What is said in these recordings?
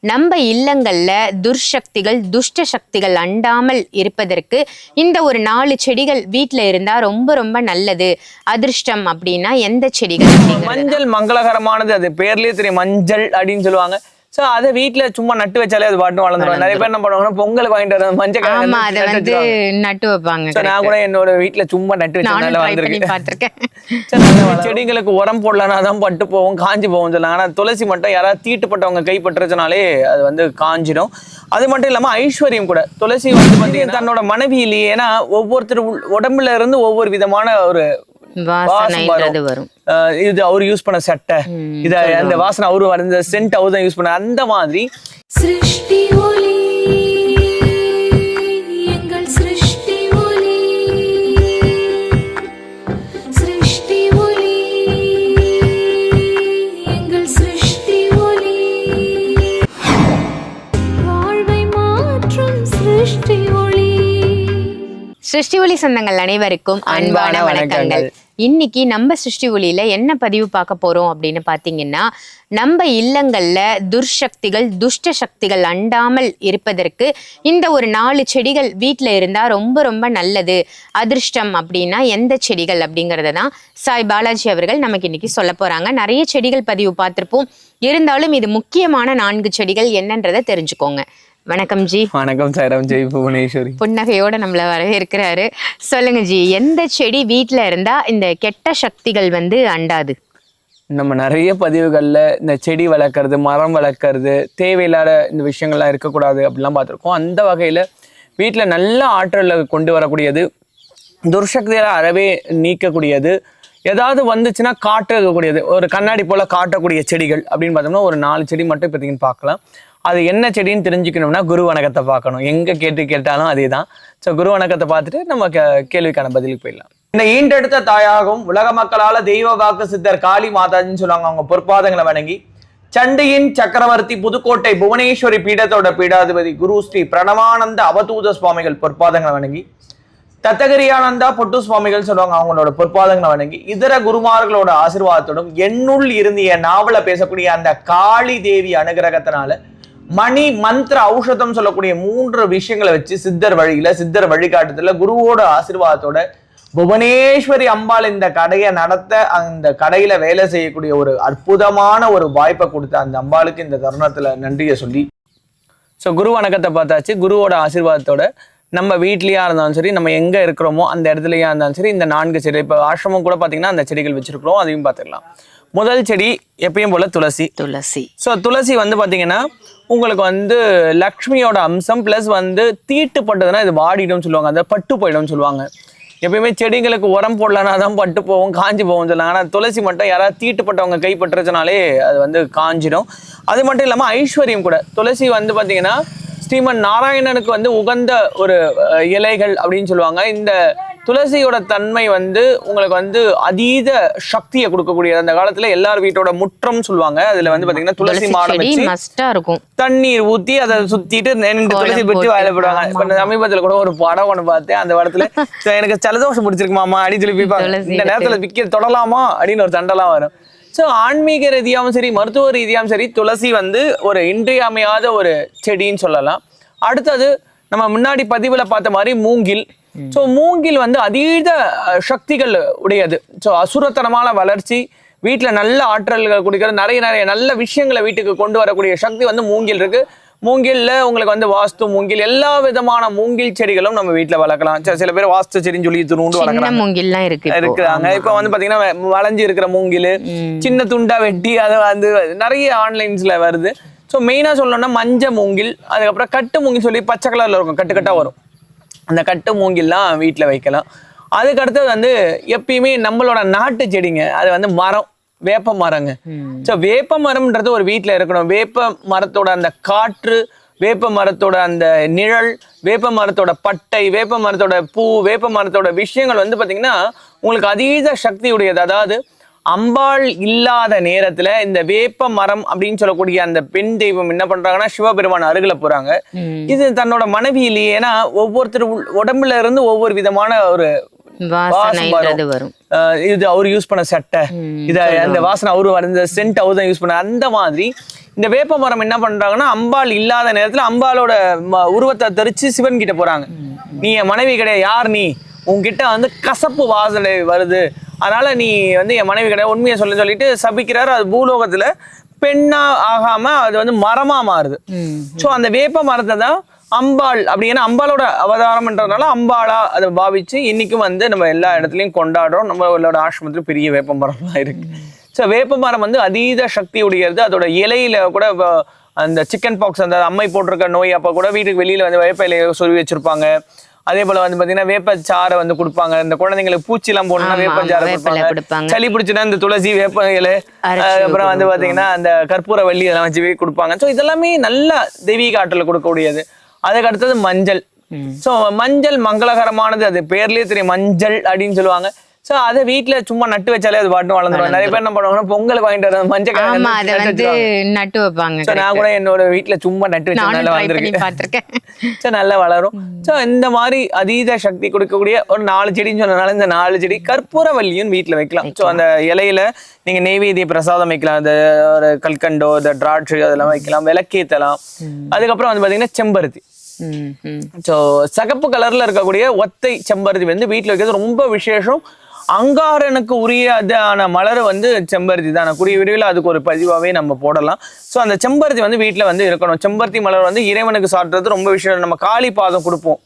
நம்ம இல்லங்கள்ல துர்சக்திகள் துஷ்ட சக்திகள் அண்டாமல் இருப்பதற்கு இந்த ஒரு 4 செடிகள் வீட்டுல இருந்தா ரொம்ப ரொம்ப நல்லது. அதிர்ஷ்டம் அப்படின்னா எந்த செடிகள்? மஞ்சள் மங்களகரமானது, அது பேர்லயே தெரியும், மஞ்சள் அப்படின்னு சொல்லுவாங்க. சோ அதை வீட்டுல சும்மா நட்டு வச்சாலே அது பாட்டு வளர்ந்துடும். நிறைய பேர் என்ன பண்ணுவாங்கன்னா பொங்கலுக்கு வாங்கிட்டு வர மஞ்சள் நட்டு வைப்பாங்க. நான் கூட என்னோட வீட்டுல சும்மா நட்டு வச்சிருக்கேன். செடிகளுக்கு உரம் போடலனாதான் பட்டு போவோம், காஞ்சி போவோம் சொல்லுவாங்க. ஆனா துளசி மட்டும் யாராவது தீட்டுப்பட்டவங்க கைப்பற்றுறதுனாலே அது வந்து காஞ்சிடும். அது மட்டும் இல்லாம ஐஸ்வர்யம் கூட. துளசி வந்து பாத்தீங்கன்னா தன்னோட மனைவியிலேயே, ஏன்னா ஒவ்வொருத்தர் உடம்புல இருந்து ஒவ்வொரு விதமான ஒரு வரும். இது அவரு யூஸ் பண்ண சட்டை, இது அந்த வாசனை அவரு வந்த சென்ட் அவரு தான் யூஸ் பண்ண. அந்த மாதிரி சிருஷ்டி ஒளி எங்கள் சிருஷ்டி ஒளி, சிருஷ்டி ஒளி எங்கள் சிருஷ்டி ஒளி, வாழ்வை மாற்றும் சிருஷ்டி ஒளி. சிருஷ்டி ஒளி சொந்தங்கள் அனைவருக்கும் அன்பான வணக்கங்கள். இன்னைக்கு நம்ம சிருஷ்டி ஒளியில என்ன பதிவு பார்க்க போறோம் அப்படின்னு பாத்தீங்கன்னா, நம்ம இல்லங்கள்ல துர்சக்திகள் துஷ்ட சக்திகள் அண்டாமல் இருப்பதற்கு இந்த ஒரு 4 செடிகள் வீட்டுல இருந்தா ரொம்ப ரொம்ப நல்லது. அதிர்ஷ்டம் அப்படின்னா எந்த செடிகள் அப்படிங்கறத தான் சாய் பாலாஜி அவர்கள் நமக்கு இன்னைக்கு சொல்ல போறாங்க. நிறைய செடிகள் பதிவு பார்த்திருப்போம், இருந்தாலும் இது முக்கியமான 4 செடிகள் என்னன்றதை தெரிஞ்சுக்கோங்க. வணக்கம் ஜி. வணக்கம் சாரம். ஜெய் புவனேஸ்வரி. புன்னகையோட நம்மள வரவேற்கிறாரு. சொல்லுங்க ஜி, எந்த செடி வீட்டுல இருந்தா இந்த கெட்ட சக்திகள் வந்து அண்டாது? நம்ம நிறைய பதிவுகள்ல இந்த செடி வளர்க்கறது, மரம் வளர்க்கறது, தேவையில்லாத இந்த விஷயங்கள்லாம் இருக்கக்கூடாது அப்படிலாம் பார்த்துருக்கோம். அந்த வகையில வீட்டுல நல்ல ஆற்றலை கொண்டு வரக்கூடியது, துர்சக்திகளை அறவே நீக்கக்கூடியது, ஏதாவது வந்துச்சுன்னா காட்டக்கூடியது, ஒரு கண்ணாடி போல காட்டக்கூடிய செடிகள் அப்படின்னு பார்த்தோம்னா ஒரு 4 செடி மட்டும் இப்போதைக்குன்னு பார்க்கலாம். அது என்ன செடின்னு தெரிஞ்சுக்கணும்னா குரு வணக்கத்தை பார்க்கணும். எங்க கேட்டாலும் அதே தான். ஸோ குரு வணக்கத்தை பார்த்துட்டு நம்ம கேள்விக்கான பதிலுக்கு போயிடலாம். இந்த ஈண்டெடுத்த தாயாகவும் உலக மக்களால தெய்வ வாக்கு சித்தர் காளி மாதாஜின்னு சொல்லுவாங்க. அவங்க பொற்பாதங்களை வணங்கி சண்டியின் சக்கரவர்த்தி புதுக்கோட்டை புவனேஸ்வரி பீடத்தோட பீடாதிபதி குரு ஸ்ரீ பிரணவானந்த அவதூத சுவாமிகள் பொற்பாதங்களை வணங்கி, தத்தகிரியானந்தா பொட்டு சுவாமிகள் சொல்லுவாங்க, அவங்களோட பொற்பாதங்களை வணங்கி, இதர குருமார்களோட ஆசீர்வாதத்தோடும் என்னுள் இருந்திய நாவல பேசக்கூடிய அந்த காளி தேவி அனுகிரகத்தினால மணி மந்திர ஔஷதம் சொல்லக்கூடிய 3 விஷயங்களை வச்சு சித்தர் வழியில, சித்தர் வழிகாட்டுதல, குருவோட ஆசீர்வாதத்தோட புவனேஸ்வரி அம்பாள் இந்த கடையை நடத்த, அந்த கடையில வேலை செய்யக்கூடிய ஒரு அற்புதமான ஒரு வாய்ப்பை கொடுத்த அந்த அம்பாளுக்கு இந்த தருணத்துல நன்றியை சொல்லி, ஸோ குரு வணக்கத்தை பார்த்தாச்சு. குருவோட ஆசீர்வாதத்தோட நம்ம வீட்லயா இருந்தாலும் சரி, நம்ம எங்க இருக்கிறோமோ அந்த இடத்துலயா இருந்தாலும் சரி, இந்த 4 செடி, இப்போ ஆசிரமம் கூட பாத்தீங்கன்னா அந்த செடிகள் வச்சிருக்கிறோம், அதையும் பார்த்துக்கலாம். முதல் செடி எப்பயும் போல துளசி. ஸோ துளசி வந்து பாத்தீங்கன்னா உங்களுக்கு வந்து லக்ஷ்மியோட அம்சம், பிளஸ் வந்து தீட்டுப்பட்டதுன்னா இது வாடிடும் சொல்லுவாங்க, அந்த பட்டு போயிடும் சொல்லுவாங்க. எப்பயுமே செடிகளுக்கு உரம் போடலனாதான் பட்டு போவோம், காஞ்சி போவோம் சொல்லுவாங்க. ஆனால் துளசி மட்டும் யாராவது தீட்டுப்பட்டவங்க கைப்பற்றுறதுனாலே அது வந்து காஞ்சிடும். அது மட்டும் இல்லாமல் ஐஸ்வர்யம் கூட. துளசி வந்து பார்த்தீங்கன்னா ஸ்ரீமன் நாராயணனுக்கு வந்து உகந்த ஒரு இலைகள் அப்படின்னு சொல்லுவாங்க. இந்த துளசியோட தன்மை வந்து உங்களுக்கு வந்து அதீத சக்தியை கொடுக்கக்கூடியது. அந்த காலத்துல எல்லார் வீட்டோட முற்றம் சொல்லுவாங்க, அதுல வந்து பாத்தீங்கன்னா துளசி மாடம் வச்சு தண்ணீர் ஊத்தி அதை சுத்திட்டு துளசி வச்சு வாயிலப்படுவாங்க. இப்ப சமீபத்துல கூட ஒரு படம் ஒண்ணு பார்த்தேன். அந்த படத்துல எனக்கு ஜலதோஷம் பிடிச்சிருக்கு மாமா அப்படின்னு சொல்லி பிடிப்பாங்க. இந்த நேரத்துல விக்க தொடலாமா அப்படின்னு ஒரு தண்டெல்லாம் வரும். ஸோ ஆன்மீக ரீதியாகவும் சரி, மருத்துவ ரீதியாகவும் சரி, துளசி வந்து ஒரு இன்றியமையாத ஒரு செடின்னு சொல்லலாம். அடுத்தது நம்ம முன்னாடி பதிவுல பார்த்த மாதிரி மூங்கில். ஸோ மூங்கில் வந்து அதீத சக்திகள் உடையது. ஸோ அசுரத்தனமான வளர்ச்சி, வீட்டில் நல்ல ஆற்றல்கள் கொடுக்கிறது, நிறைய நல்ல விஷயங்களை வீட்டுக்கு கொண்டு வரக்கூடிய சக்தி வந்து மூங்கில் இருக்கு. மூங்கில்ல உங்களுக்கு வந்து வாஸ்து மூங்கில், எல்லா விதமான மூங்கில் செடிகளும் நம்ம வீட்டுல வளர்க்கலாம். சில பேர் வாஸ்து செடின்னு சொல்லி துண்டு வளர்க்கலாம் இருக்கிறாங்க. இப்ப வந்து பாத்தீங்கன்னா வளைஞ்சு இருக்கிற மூங்கில் சின்ன துண்டா வெட்டி அதை வந்து நிறைய ஆன்லைன்ஸ்ல வருது. ஸோ மெயினா சொல்லணும்னா மஞ்ச மூங்கில், அதுக்கப்புறம் கட்டு மூங்கில் சொல்லி பச்சை கலர்ல இருக்கும், கட்டு வரும். அந்த கட்டு மூங்கில்லாம் வீட்டுல வைக்கலாம். அதுக்கு அடுத்தது வந்து எப்பயுமே நம்மளோட நாட்டு செடிங்க, அது வந்து மரம், வேப்ப மரங்க. ஸோ வேப்ப மரம்ன்றது ஒரு வீட்டில் இருக்கணும். வேப்ப மரத்தோட அந்த காற்று, வேப்ப மரத்தோட அந்த நிழல், வேப்ப மரத்தோட பட்டை, வேப்ப மரத்தோட பூ, வேப்ப மரத்தோட விஷயங்கள் வந்து பார்த்தீங்கன்னா உங்களுக்கு அதீத சக்தி உடையது. அதாவது அம்பாள் இல்லாத நேரத்துல இந்த வேப்ப மரம் அப்படின்னு சொல்லக்கூடிய அந்த பெண் தெய்வம் என்ன பண்றாங்கன்னா சிவபெருமான் அருகில போறாங்க. இது தன்னோட மனைவியிலேயே, ஏன்னா ஒவ்வொருத்தர் உடம்புல இருந்து ஒவ்வொரு விதமான ஒரு வரும். இது அவரு யூஸ் பண்ண சட்டை, இத அந்த வாசனை அவரு வந்த சென்ட் அவரு தான் யூஸ் பண்ண. அந்த மாதிரி இந்த வேப்ப மரம் என்ன பண்றாங்கன்னா அம்பாள் இல்லாத நேரத்துல அம்பாளோட உருவத்தை தெரிச்சு சிவன் கிட்ட போறாங்க. நீ என் மனைவி கிடையாது, யார் நீ, உன்கிட்ட வந்து கசப்பு வாசனை வருது, அதனால நீ வந்து என் மனைவி கிடையாது, உண்மையை சொல்லிட்டு சபிக்கிறாரு. அது பூலோகத்துல பெண்ணா ஆகாம அது வந்து மரமா மாறுது. ஸோ அந்த வேப்ப மரத்தை தான் அம்பாள் அப்படி, ஏன்னா அம்பாளோட அவதாரம்ன்றதுனால அம்பாளா அதை பாவிச்சு இன்னைக்கும் வந்து நம்ம எல்லா இடத்துலையும் கொண்டாடுறோம். நம்மளோட ஆசிரமத்துல பெரிய வேப்ப மரம்லாம் இருக்கு. ஸோ வேப்ப மரம் வந்து அதீத சக்தி உடையது. அதோட இலையில கூட அந்த சிக்கன் பாக்ஸ், அந்த அம்மை போட்டிருக்க நோய் அப்போ கூட வீட்டுக்கு வெளியில வந்து வேப்ப இலையை சொருவி வச்சிருப்பாங்க. அதே போல வந்து பாத்தீங்கன்னா வேப்பச்சாறை வந்து கொடுப்பாங்க. இந்த குழந்தைங்களுக்கு பூச்சி எல்லாம் போடணும்னா வேப்பச்சாறை கொடுப்பாங்க. சளி பிடிச்சுன்னா இந்த துளசி வேப்ப இலை, அப்புறம் வந்து பாத்தீங்கன்னா அந்த கற்பூர வள்ளி இதெல்லாம் வச்சு கொடுப்பாங்க. ஸோ இதெல்லாமே நல்ல தெய்வீக ஆற்றல் கொடுக்கக்கூடியது. அதுக்கு அடுத்தது மஞ்சள். ஸோ மஞ்சள் மங்களகரமானது, அது பேர்லயே தெரியும், மஞ்சள் அப்படின்னு சொல்லுவாங்க. ஸோ அதை வீட்டுல சும்மா நட்டு வச்சாலே அது பாட்டு வளர்ந்துடும். நிறைய பேர் என்ன பண்ணுவாங்கன்னா பொங்கலுக்கு வாங்கிட்டு வர மஞ்சள் நட்டு வைப்பாங்க. நான் கூட என்னோட வீட்டுல சும்மா நட்டு வச்சிருக்கேன். ஸோ நல்லா வளரும். ஸோ இந்த மாதிரி அதீத சக்தி கொடுக்கக்கூடிய ஒரு 4 செடின்னு சொன்னதுனால இந்த 4 செடி. கற்பூரவல்லியும் வீட்டுல வைக்கலாம். ஸோ அந்த இலையில நீங்க நெய்வேத்திய பிரசாதம் வைக்கலாம். அந்த ஒரு கல்கண்டோ, இந்த திராட்சை அதெல்லாம் வைக்கலாம், விளக்கேத்தலாம். அதுக்கப்புறம் வந்து பாத்தீங்கன்னா செம்பருத்தி. ஸோ சிகப்பு கலர்ல இருக்கக்கூடிய ஒத்தை செம்பருத்தி வந்து வீட்டுல வைக்கிறது ரொம்ப விசேஷம். அங்காரனுக்கு உரியதான மலர் வந்து செம்பருத்தி தான். கூடிய விரைவில் அதுக்கு ஒரு பதிவாவே நம்ம போடலாம். ஸோ அந்த செம்பருத்தி வந்து வீட்டுல வந்து இருக்கணும். செம்பருத்தி மலர் வந்து இறைவனுக்கு சாட்டுறது ரொம்ப விஷயம். நம்ம காளி பாதம் கொடுப்போம்,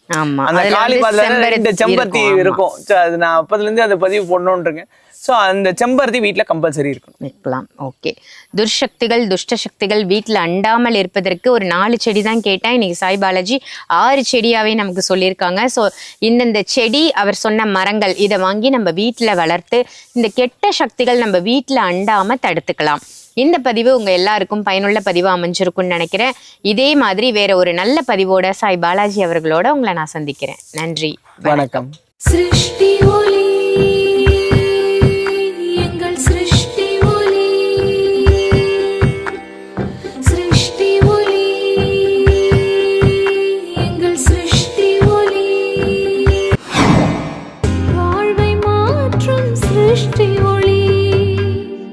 அந்த காளி பாதத்துல 2 செம்பருத்தி இருக்கும். அது நான் அப்பதுல இருந்து அதை பதிவு போடணும்னு இருக்கேன். ஸோ அந்த செம்பருத்தி வீட்டுல கம்பல்சரி இருக்கணும், வைக்கலாம். ஓகே, துர்சக்திகள் துஷ்ட சக்திகள் வீட்டுல அண்டாமல் இருப்பதற்கு ஒரு 4 செடி தான் கேட்டேன். இன்னைக்கு சாய் பாலாஜி 6 செடியாவே நமக்கு சொல்லியிருக்காங்க. ஸோ இந்தந்த செடி, அவர் சொன்ன மரங்கள், இதை வாங்கி நம்ம வீட்டுல வளர்த்து இந்த கெட்ட சக்திகள் நம்ம வீட்டுல அண்டாம தடுத்துக்கலாம். இந்த பதிவு உங்க எல்லாருக்கும் பயனுள்ள பதிவா அமைஞ்சிருக்கும்னு நினைக்கிறேன். இதே மாதிரி வேற ஒரு நல்ல பதிவோட சாய் பாலாஜி அவர்களோட உங்களை நான் சந்திக்கிறேன். நன்றி, வணக்கம். सृष्टि